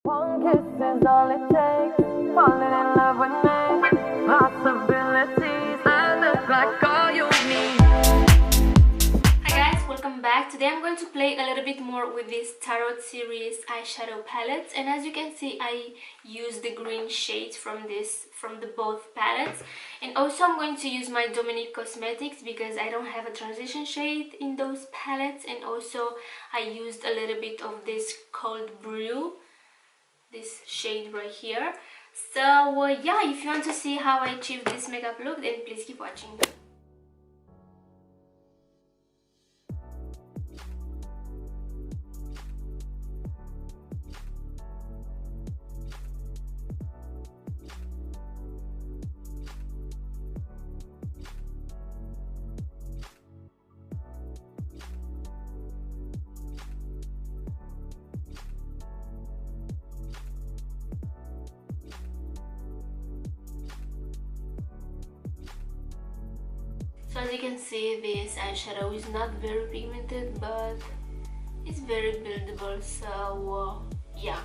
One kiss is all it takes, falling in love with me, possibilities, I look like all you need. Hi guys, welcome back. Today I'm going to play a little bit more with this Tarot series eyeshadow palettes, and as you can see I use the green shades from the both palettes, and also I'm going to use my Dominique cosmetics because I don't have a transition shade in those palettes, and also I used a little bit of this cold brew, this shade right here. So yeah, if you want to see how I achieve this makeup look, then please keep watching. So as you can see, this eyeshadow is not very pigmented, but it's very buildable. So yeah,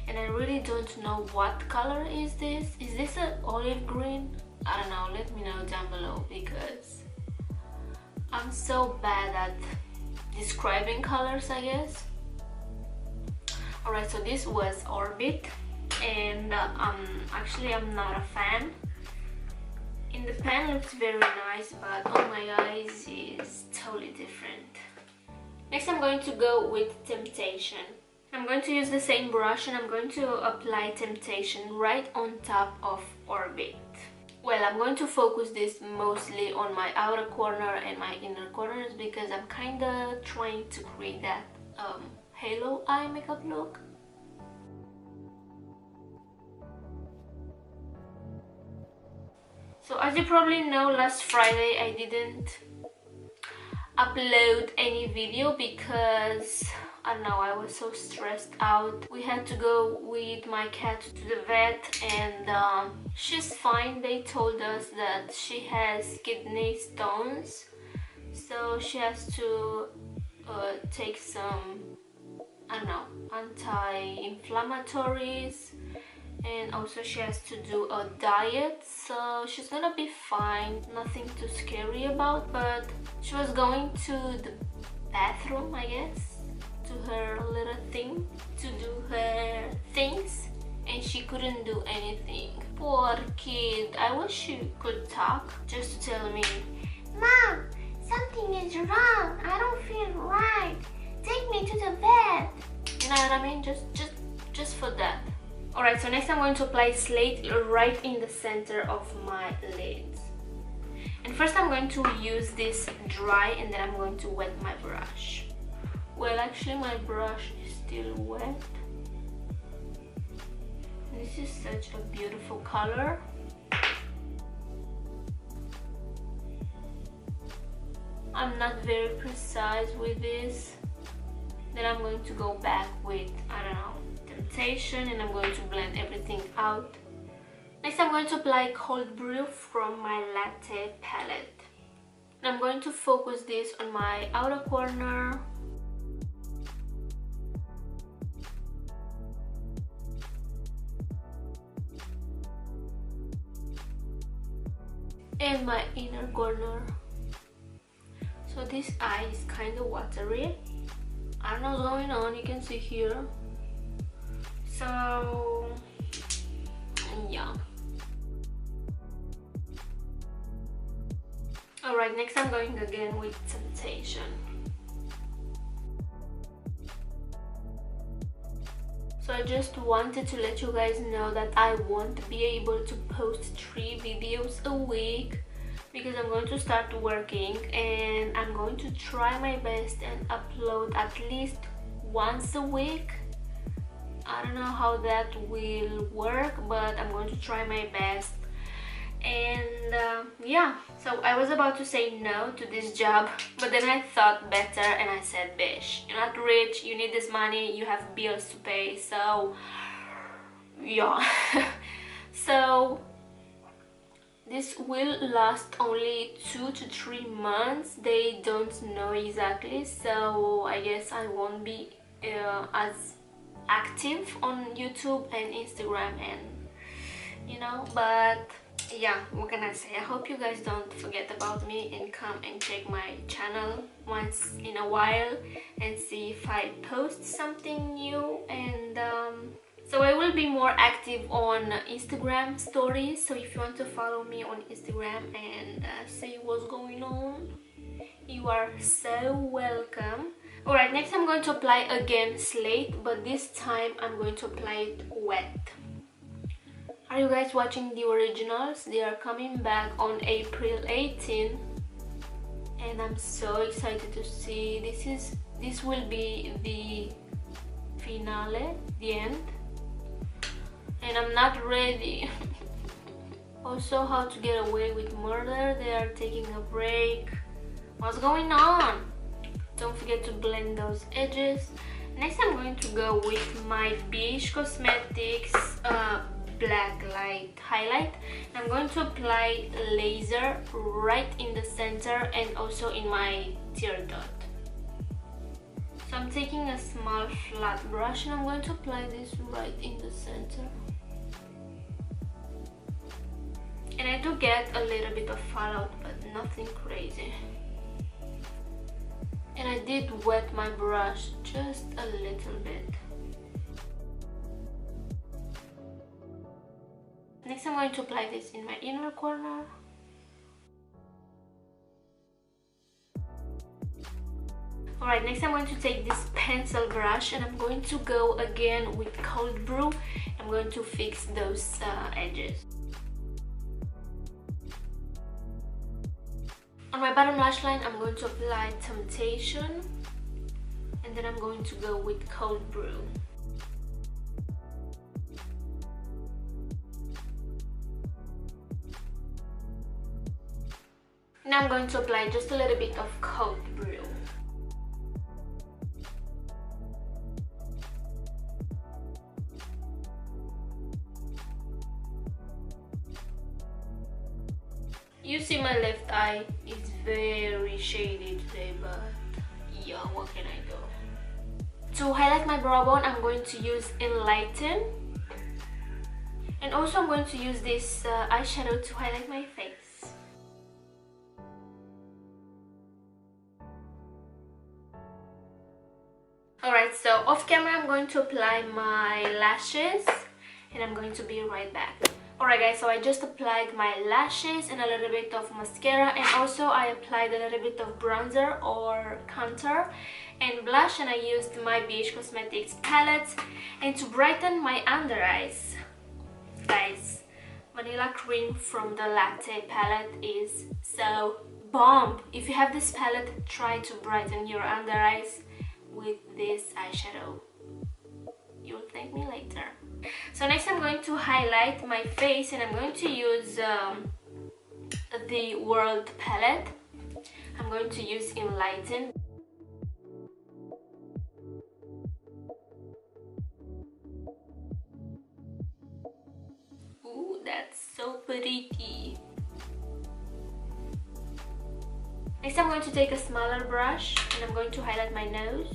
and I really don't know what color is this. Is this an olive green? I don't know, let me know down below because I'm so bad at describing colors, I guess. Alright, so this was Orbit, and I'm not a fan. In the pan looks very nice, but on my eyes is totally different. Next I'm going to go with Temptation. I'm going to use the same brush and I'm going to apply Temptation right on top of Orbit. Well, I'm going to focus this mostly on my outer corner and my inner corners because I'm kinda trying to create that halo eye makeup look. So as you probably know, last Friday I didn't upload any video because, I don't know, I was so stressed out. We had to go with my cat to the vet, and she's fine. They told us that she has kidney stones, so she has to take some, I don't know, anti-inflammatories, and also she has to do a diet, so she's gonna be fine, nothing too scary about. But she was going to the bathroom, I guess, to her little thing, to do her things, and she couldn't do anything. Poor kid. I wish she could talk just to tell me, "Mom, something is wrong, I don't feel right, take me to the vet." You know what I mean? Just for that. Alright, so next I'm going to apply Slate right in the center of my lids. And first I'm going to use this dry, and then I'm going to wet my brush. Well, actually my brush is still wet. This is such a beautiful color. I'm not very precise with this. Then I'm going to go back with, I don't know, Temptation, and I'm going to blend everything out. Next I'm going to apply Cold Brew from my Latte palette. And I'm going to focus this on my outer corner, and my inner corner. So this eye is kind of watery. I don't know what's going on, you can see here. So yeah. Alright, next I'm going again with Temptation. So I just wanted to let you guys know that I won't be able to post 3 videos a week because I'm going to start working, and I'm going to try my best and upload at least once a week. I don't know how that will work, but I'm going to try my best. And yeah, so I was about to say no to this job, but then I thought better and I said, "Bish, you're not rich, you need this money, you have bills to pay." So yeah. So this will last only 2 to 3 months. They don't know exactly, so I guess I won't be as active on YouTube and Instagram, and you know, but yeah, what can I say? I hope you guys don't forget about me and come and check my channel once in a while and see if I post something new. And so I will be more active on Instagram stories, so if you want to follow me on Instagram and see what's going on, you are so welcome. Alright, next I'm going to apply again Slate, but this time I'm going to apply it wet. Are you guys watching the originals? They are coming back on April 18, and I'm so excited to see. This will be the finale, the end, and I'm not ready. Also, How to Get Away with Murder, they are taking a break. What's going on? Don't forget to blend those edges. Next I'm going to go with my BH Cosmetics Blacklight highlight. I'm going to apply laser right in the center and also in my tear dot. So I'm taking a small flat brush and I'm going to apply this right in the center. And I do get a little bit of fallout, but nothing crazy. And I did wet my brush just a little bit. Next I'm going to apply this in my inner corner. Alright, next I'm going to take this pencil brush and I'm going to go again with Cold Brew. I'm going to fix those edges. On my bottom lash line I'm going to apply Temptation, and then I'm going to go with Cold Brew. Now I'm going to apply just a little bit of Cold Brew. You see my left eye is very shady today, but yeah, what can I do? To highlight my brow bone, I'm going to use Enlighten. And also I'm going to use this eyeshadow to highlight my face. Alright, so off camera I'm going to apply my lashes and I'm going to be right back. Alright guys, so I just applied my lashes and a little bit of mascara, and also I applied a little bit of bronzer or contour and blush, and I used my BH Cosmetics palette. And to brighten my under eyes, guys, Vanilla Cream from the Latte palette is so bomb. If you have this palette, try to brighten your under eyes with this eyeshadow. You will thank me later. So next I'm going to highlight my face, and I'm going to use the World palette. I'm going to use Enlighten. Ooh, that's so pretty. Next I'm going to take a smaller brush and I'm going to highlight my nose.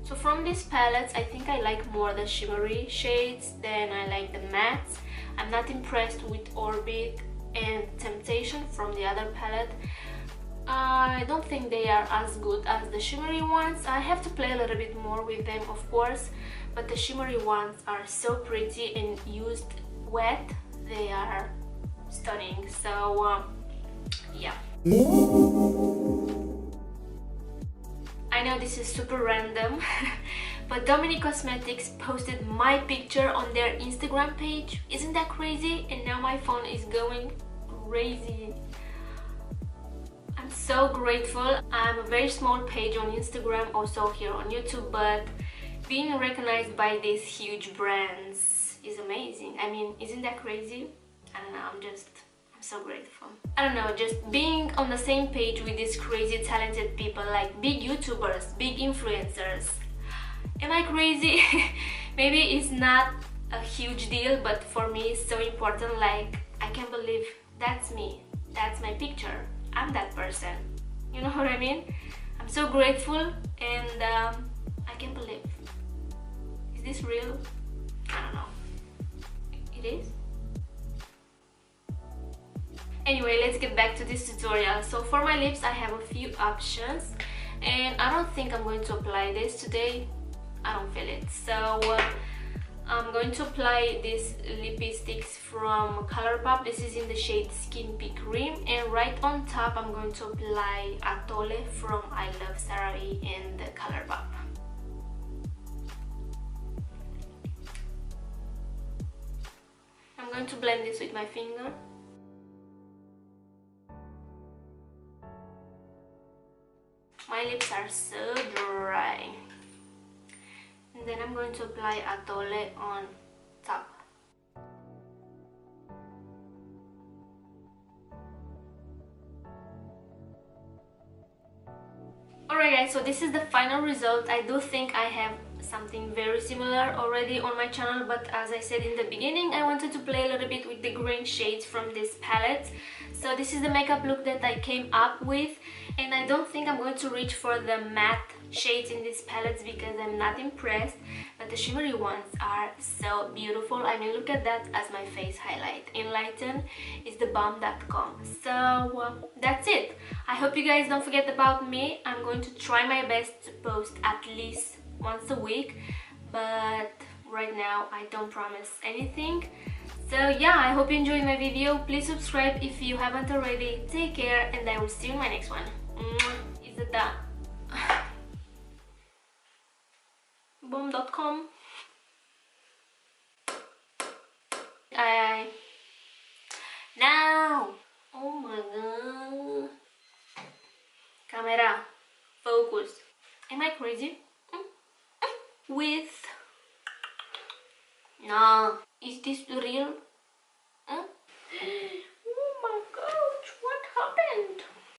So from these palettes, I think I like more the shimmery shades than I like the mattes. I'm not impressed with Orbit and Temptation from the other palette. I don't think they are as good as the shimmery ones. I have to play a little bit more with them, of course, but the shimmery ones are so pretty, and used wet, they are stunning. So yeah. I know this is super random, but Dominique Cosmetics posted my picture on their Instagram page. Isn't that crazy? And now my phone is going crazy. I'm so grateful. I'm a very small page on Instagram, also here on YouTube, but being recognized by these huge brands is amazing. I mean, isn't that crazy? I don't know, I'm so grateful. I don't know, just being on the same page with these crazy talented people, like big YouTubers, big influencers. Am I crazy? Maybe it's not a huge deal, but for me it's so important. Like, I can't believe that's me, that's my picture, I'm that person. You know what I mean? I'm so grateful, and I can't believe. Is this real? I don't know. It is? Anyway, let's get back to this tutorial. So for my lips, I have a few options, and I don't think I'm going to apply this today. I don't feel it. So I'm going to apply this Lippie Stix from ColourPop. This is in the shade Skimpy Cream, and right on top I'm going to apply Atole from iluvsarahii in the ColourPop. I'm going to blend this with my finger. My lips are so dry. And then I'm going to apply Atole on top. Alright guys, so this is the final result. I do think I have something very similar already on my channel, but as I said in the beginning, I wanted to play a little bit with the green shades from this palette. So this is the makeup look that I came up with, and I don't think I'm going to reach for the matte shades in these palettes because I'm not impressed, but the shimmery ones are so beautiful. I mean, look at that as my face highlight. Enlighten is the bomb.com. So that's it. I hope you guys don't forget about me. I'm going to try my best to post at least once a week, but right now I don't promise anything. So yeah, I hope you enjoyed my video. Please subscribe if you haven't already. Take care, and I will see you in my next one. Is it done? Bomb.com. Now! Oh my god. Camera, focus. Am I crazy? With... No. Is this real?